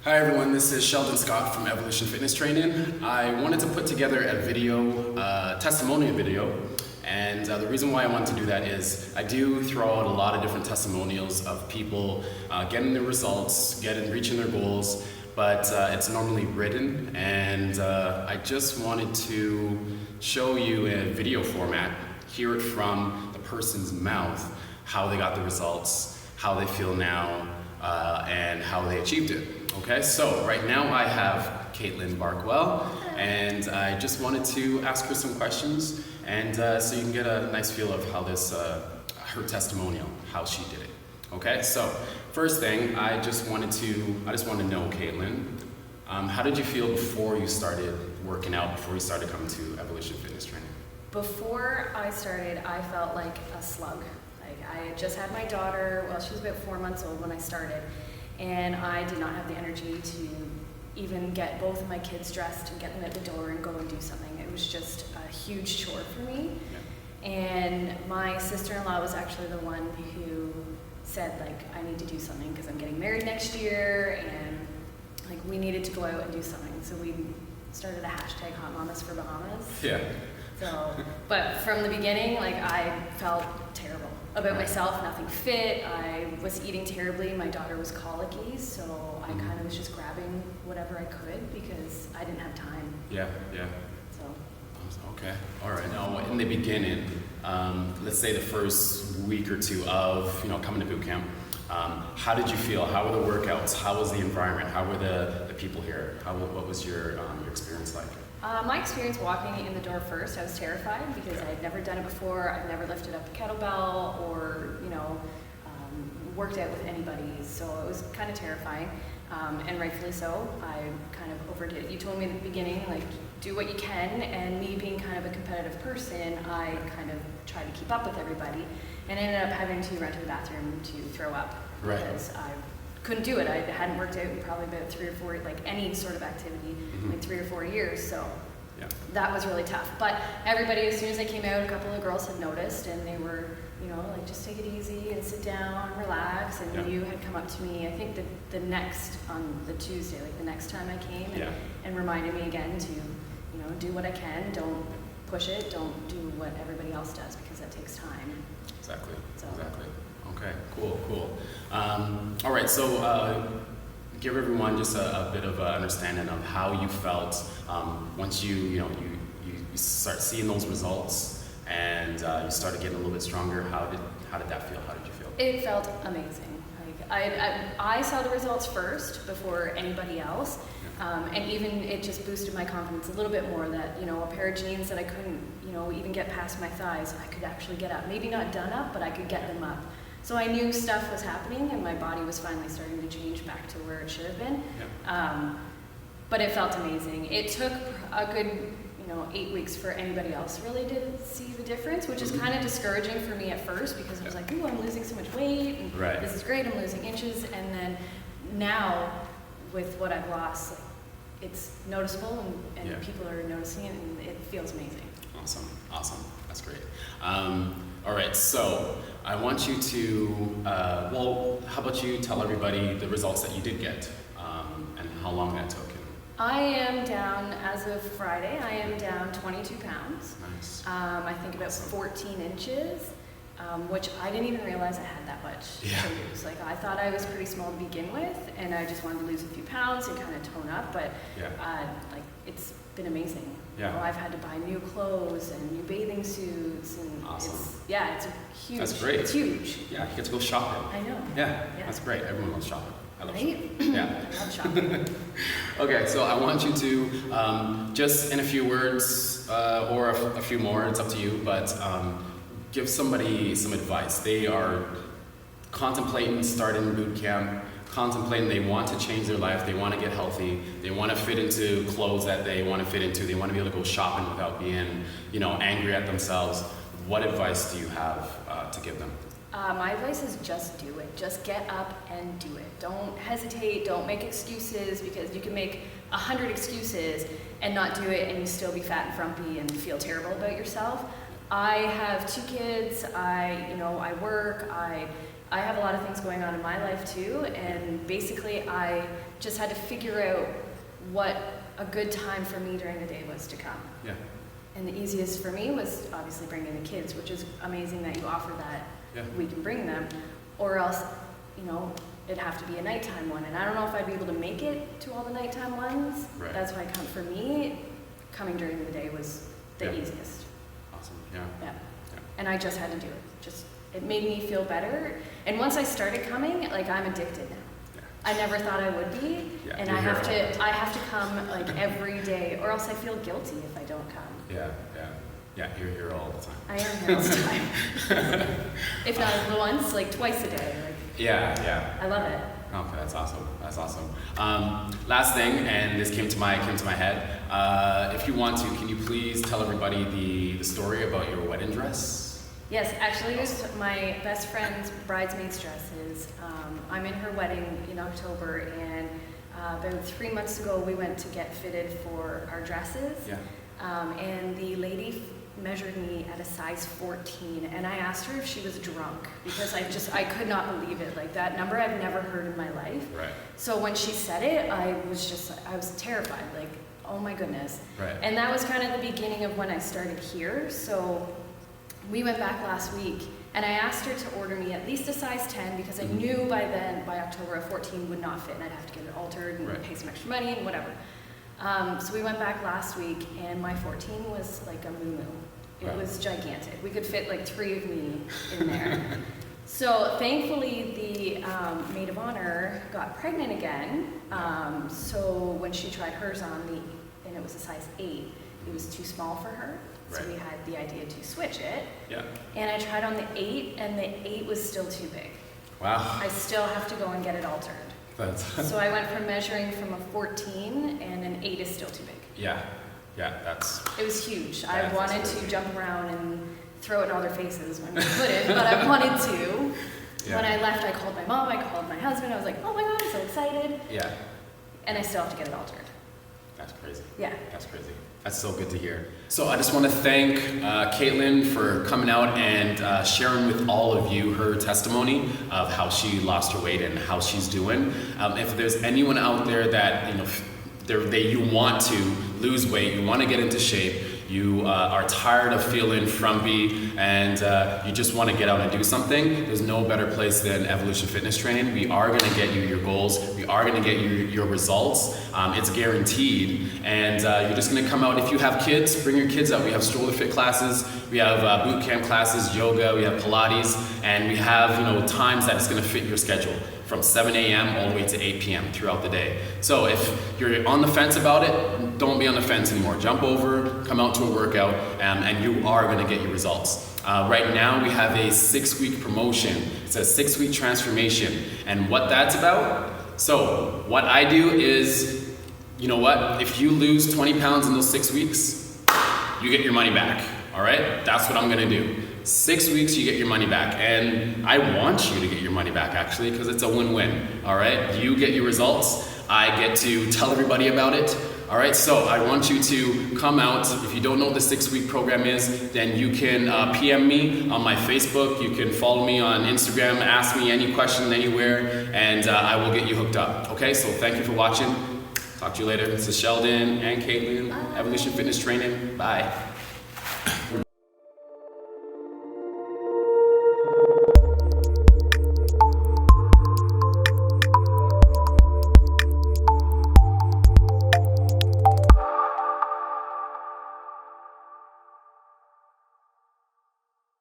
Hi everyone, this is Sheldon Scott from Evolution Fitness Training. I wanted to put together a video, testimonial video, and the reason why I wanted to do that is I do throw out a lot of different testimonials of people getting their results, reaching their goals, but it's normally written, and I just wanted to show you in a video format, hear it from the person's mouth, how they got the results, how they feel now, and how they achieved it. Okay, so right now I have Katlynn Barkwell, and I just wanted to ask her some questions, and so you can get a nice feel of how her testimonial, how she did it. Okay, so first thing, I just want to know, Katlynn, how did you feel before you started working out, before you started coming to Evolution Fitness Training? Before I started, I felt like a slug. Like I had just had my daughter, well, she was about 4 months old when I started, and I did not have the energy to even get both of my kids dressed and get them out the door and go and do something. It was just a huge chore for me. Yeah. And my sister-in-law was actually the one who said, like, I need to do something because I'm getting married next year, and like we needed to go out and do something. So we started a hashtag Hot Mamas for Bahamas. Yeah. So, but from the beginning, like I felt terrible about myself, nothing fit. I was eating terribly. My daughter was colicky, so I kind of was just grabbing whatever I could because I didn't have time. Yeah, yeah. So. Okay, all right. Now, in the beginning, let's say the first week or two of coming to boot camp, how did you feel? How were the workouts? How was the environment? How were the people here? What was your experience like? My experience walking in the door first, I was terrified because I had never done it before. I'd never lifted up a kettlebell or, worked out with anybody. So it was kind of terrifying, and rightfully so. I kind of overdid it. You told me at the beginning, like, do what you can, and me being kind of a competitive person, I kind of tried to keep up with everybody and ended up having to run to the bathroom to throw up because I couldn't do it. I hadn't worked out in probably about 3 or 4, like any sort of activity, like 3 or 4 years. So that was really tough. But everybody, as soon as I came out, a couple of girls had noticed, and they were, like, just take it easy and sit down, relax. And you had come up to me, I think on the Tuesday, like the next time I came, and reminded me again to, do what I can. Don't push it. Don't do what everybody else does because that takes time. Exactly. So. Exactly. Okay, cool. All right, so give everyone just a bit of an understanding of how you felt once you start seeing those results and you started getting a little bit stronger. How did that feel? How did you feel? It felt amazing. Like I saw the results first before anybody else, and even it just boosted my confidence a little bit more that a pair of jeans that I couldn't even get past my thighs, I could actually get up. Maybe not done up, but I could get them up. So I knew stuff was happening, and my body was finally starting to change back to where it should have been. But it felt amazing. It took a good 8 weeks for anybody else really to see the difference, which is kind of discouraging for me at first because I was like, ooh, I'm losing so much weight, and this is great, I'm losing inches. And then now, with what I've lost, like, it's noticeable, and people are noticing it, and it feels amazing. Awesome. That's great. All right, so I want you to, how about you tell everybody the results that you did get and how long that took? I am down, as of Friday, I am down 22 pounds. Nice. I think about 14 inches, which I didn't even realize I had that much to lose. Like, I thought I was pretty small to begin with, and I just wanted to lose a few pounds and kind of tone up, but it's been amazing. I've had to buy new clothes and new bathing suits, and it's huge. That's great. It's huge. Yeah, you get to go shopping. I know. Yeah, that's great. Everyone loves shopping. I love shopping. Yeah. I love shopping. Okay, so I want you to, just in a few words, or a few more, it's up to you, but give somebody some advice. They are contemplating starting boot camp, contemplating they want to change their life, they want to get healthy, they want to fit into clothes that they want to fit into, they want to be able to go shopping without being, angry at themselves. What advice do you have to give them? My advice is just do it. Just get up and do it. Don't hesitate. Don't make excuses, because you can make 100 excuses and not do it, and you still be fat and frumpy and feel terrible about yourself. I have 2 kids. I work. I I have a lot of things going on in my life too, and basically I just had to figure out what a good time for me during the day was to come. Yeah. And the easiest for me was obviously bringing the kids, which is amazing that you offer that. Yeah. We can bring them, or else, you know, it'd have to be a nighttime one, and I don't know if I'd be able to make it to all the nighttime ones. Right. That's why for me, coming during the day was the Yeah. easiest. Awesome. Yeah. Yeah. Yeah. And I just had to do it. It made me feel better. And once I started coming, like, I'm addicted now. Yeah. I never thought I would be, Yeah, and you're I have here. to come like every day, or else I feel guilty if I don't come. Yeah. Yeah. Yeah. You're here all the time. I am here all the time. If not once, like twice a day. Like, Yeah. Yeah. I love it. Okay, that's awesome. That's awesome. Last thing, and this came to my head. If you want to, can you please tell everybody the story about your wedding dress? Yes, actually, it was my best friend's bridesmaid's dresses. I'm in her wedding in October, and about 3 months ago, we went to get fitted for our dresses. Yeah. And the lady measured me at a size 14, and I asked her if she was drunk, because I could not believe it. Like, that number I've never heard in my life. Right. So when she said it, I was terrified, like, oh my goodness. Right. And that was kind of the beginning of when I started here. So we went back last week, and I asked her to order me at least a size 10, because I knew by October, a 14 would not fit, and I'd have to get it altered and Right. pay some extra money and whatever. So we went back last week, and my 14 was like a moo-moo. It Wow. was gigantic. We could fit like 3 of me in there. So thankfully, the maid of honor got pregnant again. So when she tried hers on, and it was a size 8, it was too small for her. So Right. we had the idea to switch it. Yeah. And I tried on the 8, and the 8 was still too big. Wow. I still have to go and get it altered. That's So I went from measuring from a 14, and an 8 is still too big. yeah. Yeah. That's It was huge. I That's wanted crazy. to jump around and throw it in all their faces when we couldn't, but I wanted to. Yeah. When I left, I called my mom, I called my husband. I was like, oh my God, I'm so excited. yeah. And I still have to get it altered. That's crazy. Yeah. That's crazy. That's so good to hear. So I just want to thank Katlynn for coming out and sharing with all of you her testimony of how she lost her weight and how she's doing. If there's anyone out there that you want to lose weight, you want to get into shape, you are tired of feeling frumpy, and you just want to get out and do something, there's no better place than Evolution Fitness Training. We are going to get you your goals. We are going to get you your results. It's guaranteed. And you're just going to come out. If you have kids, bring your kids out. We have stroller fit classes. We have boot camp classes, yoga. We have Pilates. And we have times that it's going to fit your schedule, from 7 a.m. all the way to 8 p.m. throughout the day. So if you're on the fence about it, don't be on the fence anymore. Jump over, come out to a workout, and you are going to get your results. Right now we have a 6-week promotion. It's a 6-week transformation. And what that's about, so what I do is, you know what? If you lose 20 pounds in those 6 weeks, you get your money back. All right? That's what I'm going to do. 6 weeks, you get your money back. And I want you to get your money back, actually, because it's a win-win. All right? You get your results. I get to tell everybody about it. All right? So I want you to come out. If you don't know what the 6-week program is, then you can PM me on my Facebook. You can follow me on Instagram. Ask me any question anywhere, and I will get you hooked up. Okay? So thank you for watching. Talk to you later. This is Sheldon and Katlynn, Evolution Fitness Training. Bye.